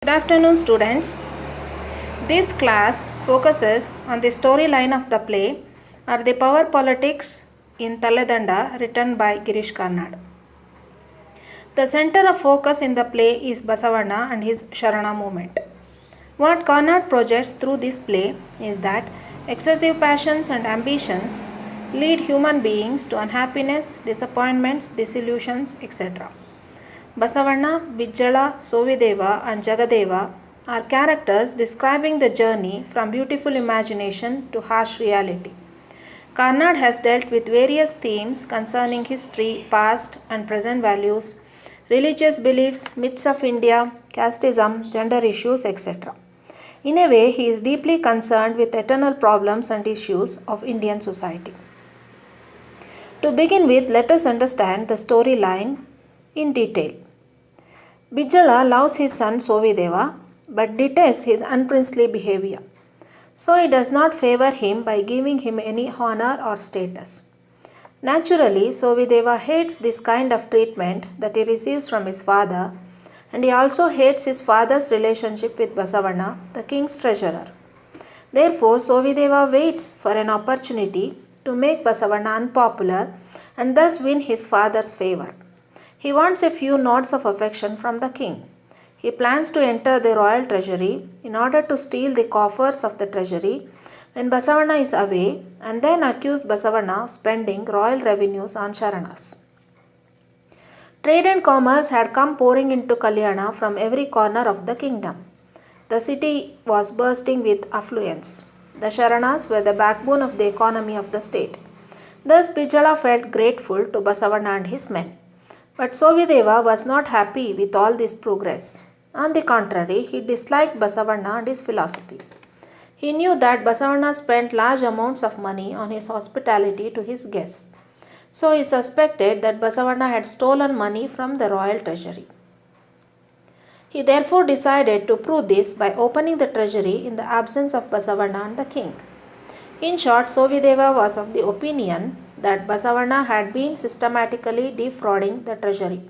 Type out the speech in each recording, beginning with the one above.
Good afternoon, students. This class focuses on the storyline of the play or the Power Politics in Taladanda written by Girish Karnad. The center of focus in the play is Basavanna and his Sharana movement. What Karnad projects through this play is that excessive passions and ambitions lead human beings to unhappiness, disappointments, disillusions, etc. Basavanna, Bijjala, Sovideva and Jagadeva are characters describing the journey from beautiful imagination to harsh reality. Karnad has dealt with various themes concerning history, past and present values, religious beliefs, myths of India, casteism, gender issues, etc. In a way, he is deeply concerned with eternal problems and issues of Indian society. To begin with, let us understand the storyline in detail. Bijjala loves his son Sovideva but detests his unprincely behavior. So he does not favor him by giving him any honor or status. Naturally, Sovideva hates this kind of treatment that he receives from his father, and he also hates his father's relationship with Basavanna, the king's treasurer. Therefore, Sovideva waits for an opportunity to make Basavanna unpopular and thus win his father's favor. He wants a few nods of affection from the king. He plans to enter the royal treasury in order to steal the coffers of the treasury when Basavanna is away and then accuse Basavanna of spending royal revenues on Sharanas. Trade and commerce had come pouring into Kalyana from every corner of the kingdom. The city was bursting with affluence. The Sharanas were the backbone of the economy of the state. Thus Bijjala felt grateful to Basavanna and his men. But Sovideva was not happy with all this progress. On the contrary, he disliked Basavanna and his philosophy. He knew that Basavanna spent large amounts of money on his hospitality to his guests. So he suspected that Basavanna had stolen money from the royal treasury. He therefore decided to prove this by opening the treasury in the absence of Basavanna and the king. In short, Sovideva was of the opinion that Basavanna had been systematically defrauding the treasury.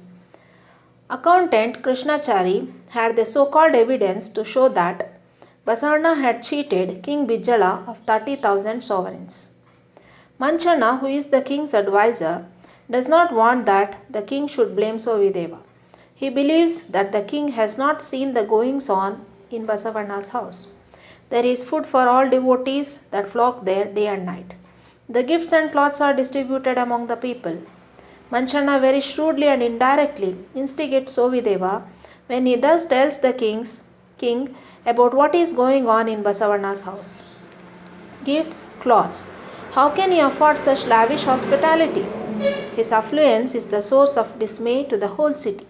Accountant Krishnachari had the so-called evidence to show that Basavanna had cheated King Bijjala of 30,000 sovereigns. Manchana, who is the king's advisor, does not want that the king should blame Sovideva. He believes that the king has not seen the goings-on in Basavanna's house. There is food for all devotees that flock there day and night. The gifts and cloths are distributed among the people. Manchana very shrewdly and indirectly instigates Sovideva when he thus tells the king about what is going on in Basavanna's house. Gifts, cloths. How can he afford such lavish hospitality? His affluence is the source of dismay to the whole city.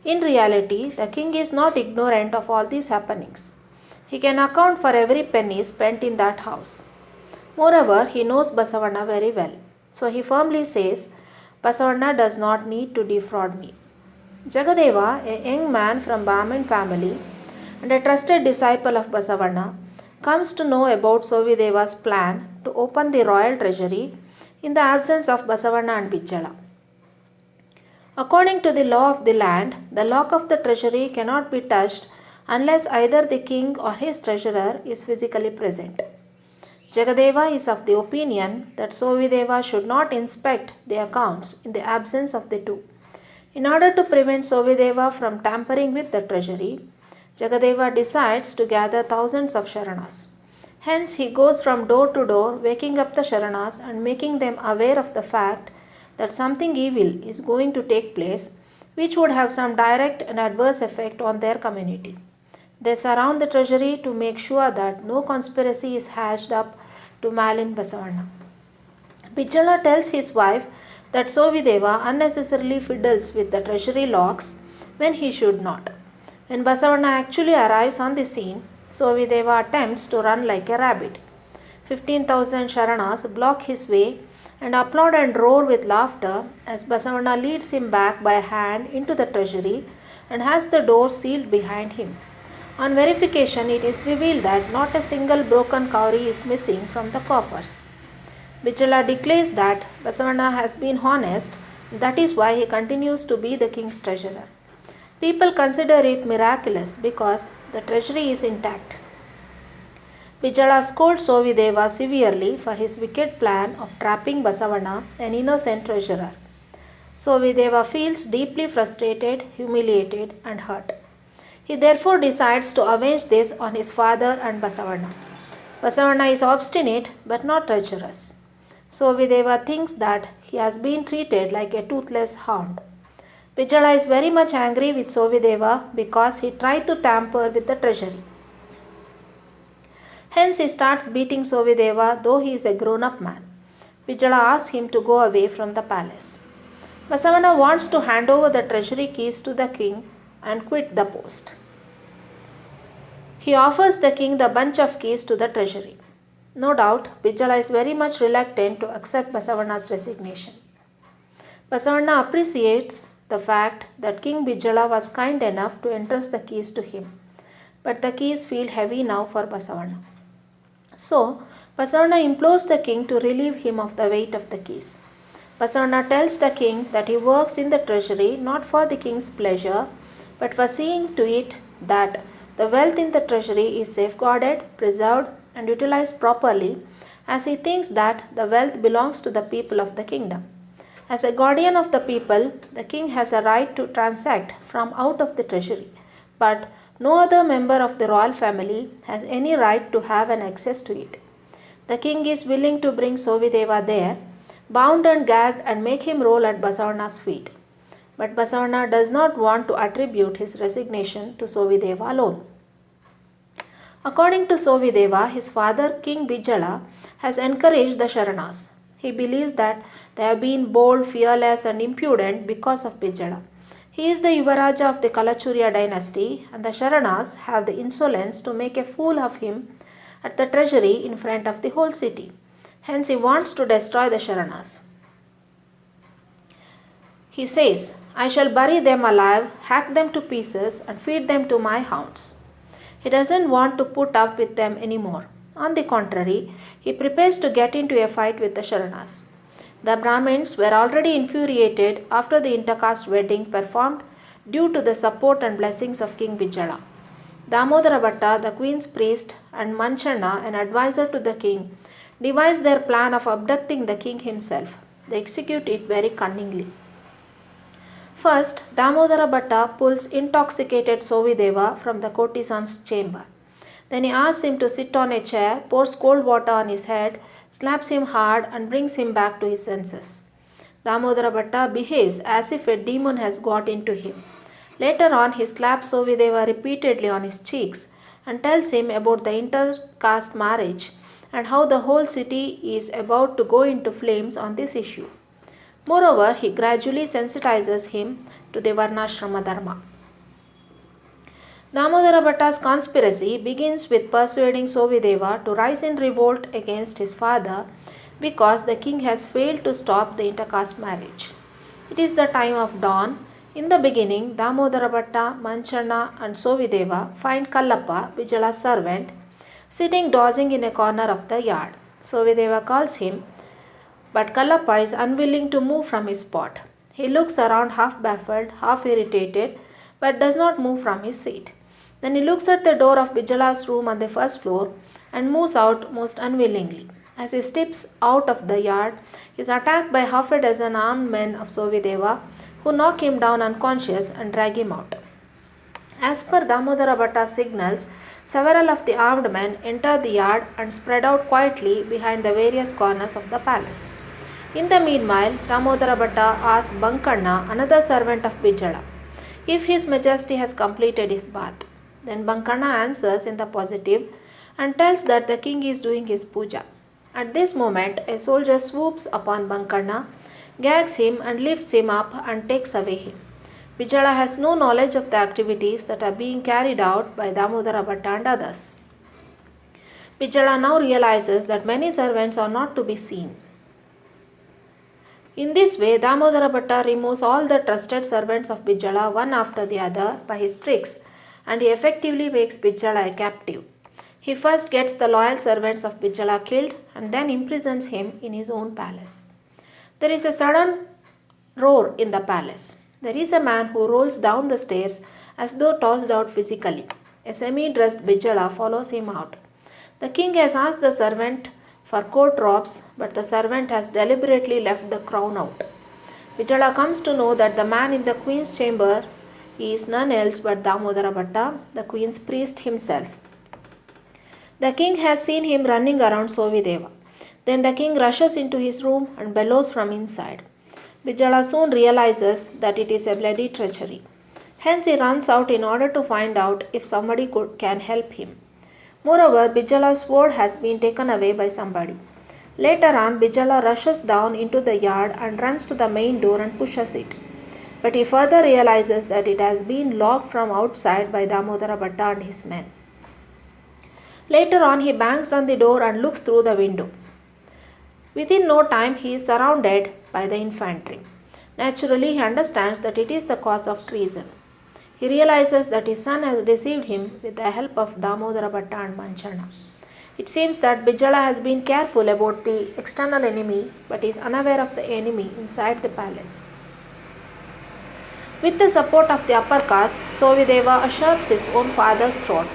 In reality, the king is not ignorant of all these happenings. He can account for every penny spent in that house. Moreover, he knows Basavanna very well. So he firmly says, Basavanna does not need to defraud me. Jagadeva, a young man from Brahmin family and a trusted disciple of Basavanna, comes to know about Sovideva's plan to open the royal treasury in the absence of Basavanna and Bijjala. According to the law of the land, the lock of the treasury cannot be touched unless either the king or his treasurer is physically present. Jagadeva is of the opinion that Sovideva should not inspect the accounts in the absence of the two. In order to prevent Sovideva from tampering with the treasury, Jagadeva decides to gather thousands of Sharanas. Hence, he goes from door to door, waking up the Sharanas and making them aware of the fact that something evil is going to take place, which would have some direct and adverse effect on their community. They surround the treasury to make sure that no conspiracy is hatched up to malign Basavanna. Bijjala tells his wife that Sovideva unnecessarily fiddles with the treasury locks when he should not. When Basavanna actually arrives on the scene, Sovideva attempts to run like a rabbit. 15,000 Sharanas block his way and applaud and roar with laughter as Basavanna leads him back by hand into the treasury and has the door sealed behind him. On verification, it is revealed that not a single broken cowrie is missing from the coffers. Bijjala declares that Basavanna has been honest, that is why he continues to be the king's treasurer. People consider it miraculous because the treasury is intact. Bijala scolds Sovideva severely for his wicked plan of trapping Basavanna, an innocent treasurer. Sovideva feels deeply frustrated, humiliated, and hurt. He therefore decides to avenge this on his father and Basavanna. Basavanna is obstinate but not treacherous. Sovideva thinks that he has been treated like a toothless hound. Bijala is very much angry with Sovideva because he tried to tamper with the treasury. Hence he starts beating Sovideva though he is a grown-up man. Bijala asks him to go away from the palace. Basavanna wants to hand over the treasury keys to the king and quit the post. He offers the king the bunch of keys to the treasury. No doubt, Bijala is very much reluctant to accept Basavanna's resignation. Basavanna appreciates the fact that King Bijala was kind enough to entrust the keys to him. But the keys feel heavy now for Basavanna. So, Basavanna implores the king to relieve him of the weight of the keys. Basavanna tells the king that he works in the treasury not for the king's pleasure, but for seeing to it that the wealth in the treasury is safeguarded, preserved, and utilized properly, as he thinks that the wealth belongs to the people of the kingdom. As a guardian of the people, the king has a right to transact from out of the treasury, but no other member of the royal family has any right to have an access to it. The king is willing to bring Sovideva there, bound and gagged, and make him roll at Basavanna's feet. But Basavanna does not want to attribute his resignation to Sovideva alone. According to Sovideva, his father King Bijala has encouraged the Sharanas. He believes that they have been bold, fearless, and impudent because of Bijala. He is the Yuvaraja of the Kalachurya dynasty, and the Sharanas have the insolence to make a fool of him at the treasury in front of the whole city. Hence, he wants to destroy the Sharanas. He says, I shall bury them alive, hack them to pieces, and feed them to my hounds. He doesn't want to put up with them anymore. On the contrary, he prepares to get into a fight with the Sharanas. The Brahmins were already infuriated after the intercaste wedding performed due to the support and blessings of King Bijala. Damodara Bhatta, the queen's priest, and Manchana, an advisor to the king, devise their plan of abducting the king himself. They execute it very cunningly. First, Damodara Bhatta pulls intoxicated Sovideva from the courtesan's chamber. Then he asks him to sit on a chair, pours cold water on his head, slaps him hard, and brings him back to his senses. Damodara Bhatta behaves as if a demon has got into him. Later on, he slaps Sovideva repeatedly on his cheeks and tells him about the intercaste marriage and how the whole city is about to go into flames on this issue. Moreover, he gradually sensitizes him to the Varnashrama Dharma. Damodara Bhatta's conspiracy begins with persuading Sovideva to rise in revolt against his father because the king has failed to stop the intercaste marriage. It is the time of dawn. In the beginning, Damodara Bhatta, Manchana, and Sovideva find Kallappa, Bijala's servant, sitting dozing in a corner of the yard. Sovideva calls him, but Kallappa is unwilling to move from his spot. He looks around half baffled, half irritated, but does not move from his seat. Then he looks at the door of Bijala's room on the first floor and moves out most unwillingly. As he steps out of the yard, he is attacked by half a dozen armed men of Sovideva who knock him down unconscious and drag him out. As per Damodara Bhatta's signals, several of the armed men enter the yard and spread out quietly behind the various corners of the palace. In the meanwhile, Damodara Bhatta asks Bankanna, another servant of Bijala, if His Majesty has completed his bath. Then Bankanna answers in the positive and tells that the king is doing his puja. At this moment, a soldier swoops upon Bankanna, gags him and lifts him up and takes away him. Bijala has no knowledge of the activities that are being carried out by Damodara Bhatta and others. Bijala now realizes that many servants are not to be seen. In this way, Damodara Bhatta removes all the trusted servants of Bijala one after the other by his tricks, and he effectively makes Bijala a captive. He first gets the loyal servants of Bijala killed and then imprisons him in his own palace. There is a sudden roar in the palace. There is a man who rolls down the stairs as though tossed out physically. A semi-dressed Bijala follows him out. The king has asked the servant for court robes, but the servant has deliberately left the crown out. Bijala comes to know that the man in the queen's chamber is none else but Damodara Bhatta, the queen's priest himself. The king has seen him running around Sovideva. Then the king rushes into his room and bellows from inside. Bijala soon realizes that it is a bloody treachery. Hence he runs out in order to find out if somebody can help him. Moreover, Bijala's sword has been taken away by somebody. Later on, Bijala rushes down into the yard and runs to the main door and pushes it. But he further realizes that it has been locked from outside by Damodara Bhatta and his men. Later on, he bangs on the door and looks through the window. Within no time, he is surrounded by the infantry. Naturally, he understands that it is the cause of treason. He realizes that his son has deceived him with the help of Damodara Bhatta and Manchana. It seems that Bijala has been careful about the external enemy but is unaware of the enemy inside the palace. With the support of the upper caste, Sovideva usurps his own father's throne.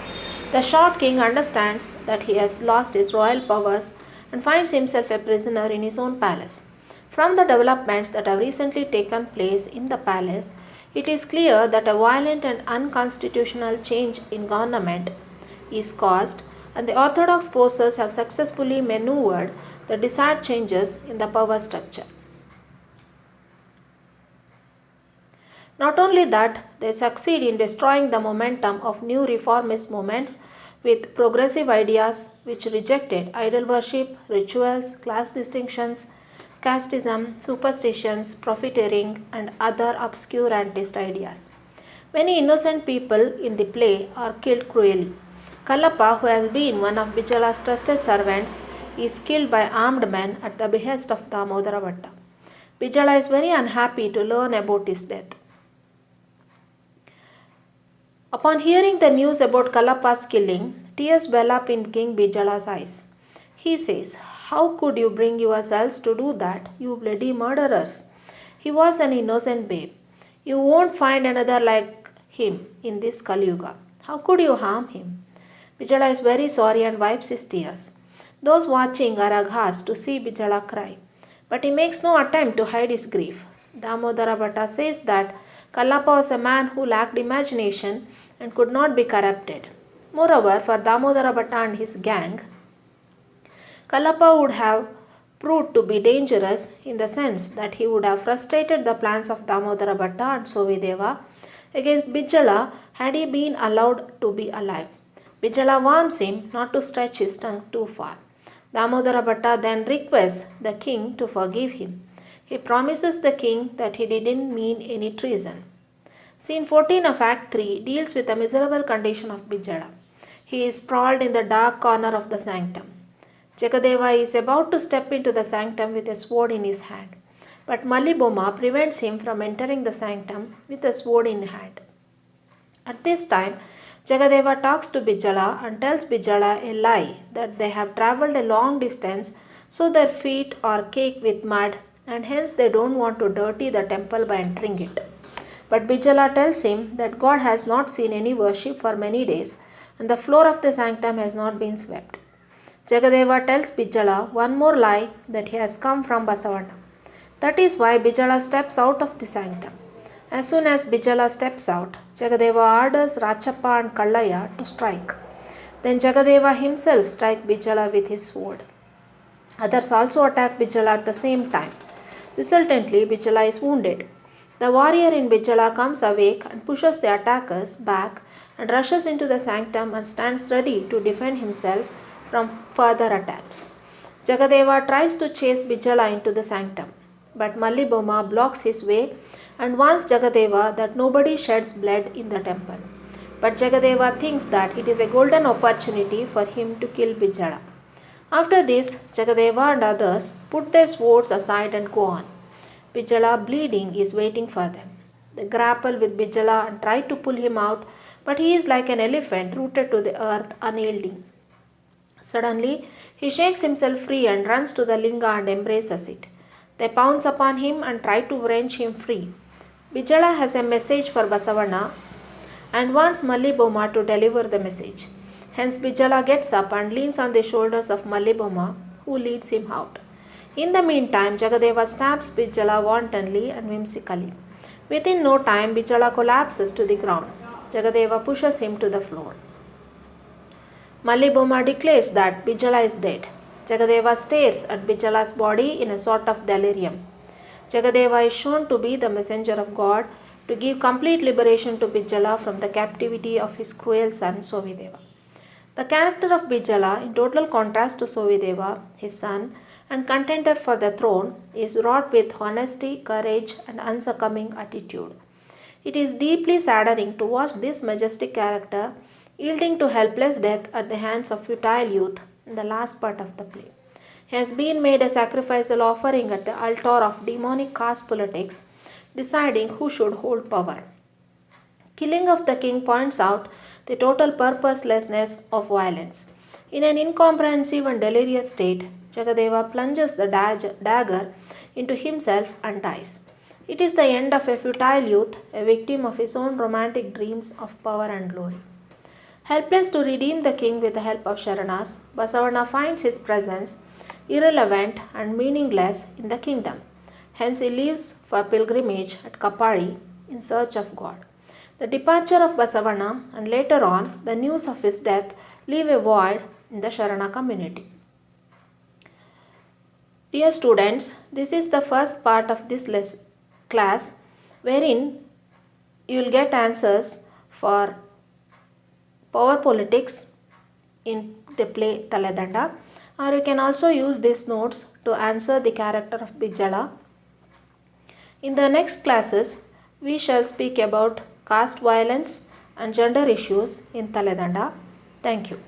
The short king understands that he has lost his royal powers and finds himself a prisoner in his own palace. From the developments that have recently taken place in the palace, it is clear that a violent and unconstitutional change in government is caused, and the orthodox forces have successfully maneuvered the desired changes in the power structure. Not only that, they succeed in destroying the momentum of new reformist movements with progressive ideas which rejected idol worship, rituals, class distinctions, casteism, superstitions, profiteering, and other obscure ideas. Many innocent people in the play are killed cruelly. Kallappa, who has been one of Bijala's trusted servants, is killed by armed men at the behest of Damodara Bhatta. Bijala is very unhappy to learn about his death. Upon hearing the news about Kallappa's killing, tears well up in King Bijala's eyes. He says, "How could you bring yourselves to do that, you bloody murderers? He was an innocent babe. You won't find another like him in this Kali Yuga. How could you harm him?" Bijala is very sorry and wipes his tears. Those watching are aghast to see Bijala cry, but he makes no attempt to hide his grief. Damodara Bhatta says that Kallappa was a man who lacked imagination and could not be corrupted. Moreover, for Damodara Bhatta and his gang, Kallappa would have proved to be dangerous in the sense that he would have frustrated the plans of Damodara Bhatta and Sovideva against Bijala had he been allowed to be alive. Bijala warns him not to stretch his tongue too far. Damodara Bhatta then requests the king to forgive him. He promises the king that he didn't mean any treason. Scene 14 of Act 3 deals with the miserable condition of Bijala. He is sprawled in the dark corner of the sanctum. Jagadeva is about to step into the sanctum with a sword in his hand, but Malliboma prevents him from entering the sanctum with a sword in hand. At this time, Jagadeva talks to Bijala and tells Bijala a lie that they have travelled a long distance so their feet are caked with mud and hence they don't want to dirty the temple by entering it. But Bijala tells him that God has not seen any worship for many days and the floor of the sanctum has not been swept. Jagadeva tells Bijala one more lie, that he has come from Basavana. That is why Bijala steps out of the sanctum. As soon as Bijala steps out, Jagadeva orders Rachappa and Kallaya to strike. Then Jagadeva himself strikes Bijala with his sword. Others also attack Bijala at the same time. Resultantly, Bijala is wounded. The warrior in Bijala comes awake and pushes the attackers back and rushes into the sanctum and stands ready to defend himself from further attacks. Jagadeva tries to chase Bijala into the sanctum, but Malliboma blocks his way and warns Jagadeva that nobody sheds blood in the temple. But Jagadeva thinks that it is a golden opportunity for him to kill Bijala. After this, Jagadeva and others put their swords aside and go on. Bijala, bleeding, is waiting for them. They grapple with Bijala and try to pull him out, but he is like an elephant rooted to the earth, unyielding. Suddenly, he shakes himself free and runs to the linga and embraces it. They pounce upon him and try to wrench him free. Bijala has a message for Basavanna and wants Malliboma to deliver the message. Hence, Bijala gets up and leans on the shoulders of Malliboma, who leads him out. In the meantime, Jagadeva stabs Bijala wantonly and whimsically. Within no time, Bijala collapses to the ground. Jagadeva pushes him to the floor. Malliboma declares that Bijala is dead. Jagadeva stares at Bijala's body in a sort of delirium. Jagadeva is shown to be the messenger of God to give complete liberation to Bijala from the captivity of his cruel son Sovideva. The character of Bijala, in total contrast to Sovideva, his son, and contender for the throne, is wrought with honesty, courage, and unsuccumbing attitude. It is deeply saddening to watch this majestic character yielding to helpless death at the hands of futile youth in the last part of the play. He has been made a sacrificial offering at the altar of demonic caste politics, deciding who should hold power. Killing of the king points out the total purposelessness of violence. In an incomprehensive and delirious state, Jagadeva plunges the dagger into himself and dies. It is the end of a futile youth, a victim of his own romantic dreams of power and glory. Helpless to redeem the king with the help of Sharanas, Basavanna finds his presence irrelevant and meaningless in the kingdom. Hence he leaves for pilgrimage at Kapari in search of God. The departure of Basavanna and later on the news of his death leave a void in the Sharana community. Dear students, this is the first part of this class wherein you will get answers for power politics in the play Taladanda, or you can also use these notes to answer the character of Bijala. In the next classes, we shall speak about caste violence and gender issues in Taladanda. Thank you.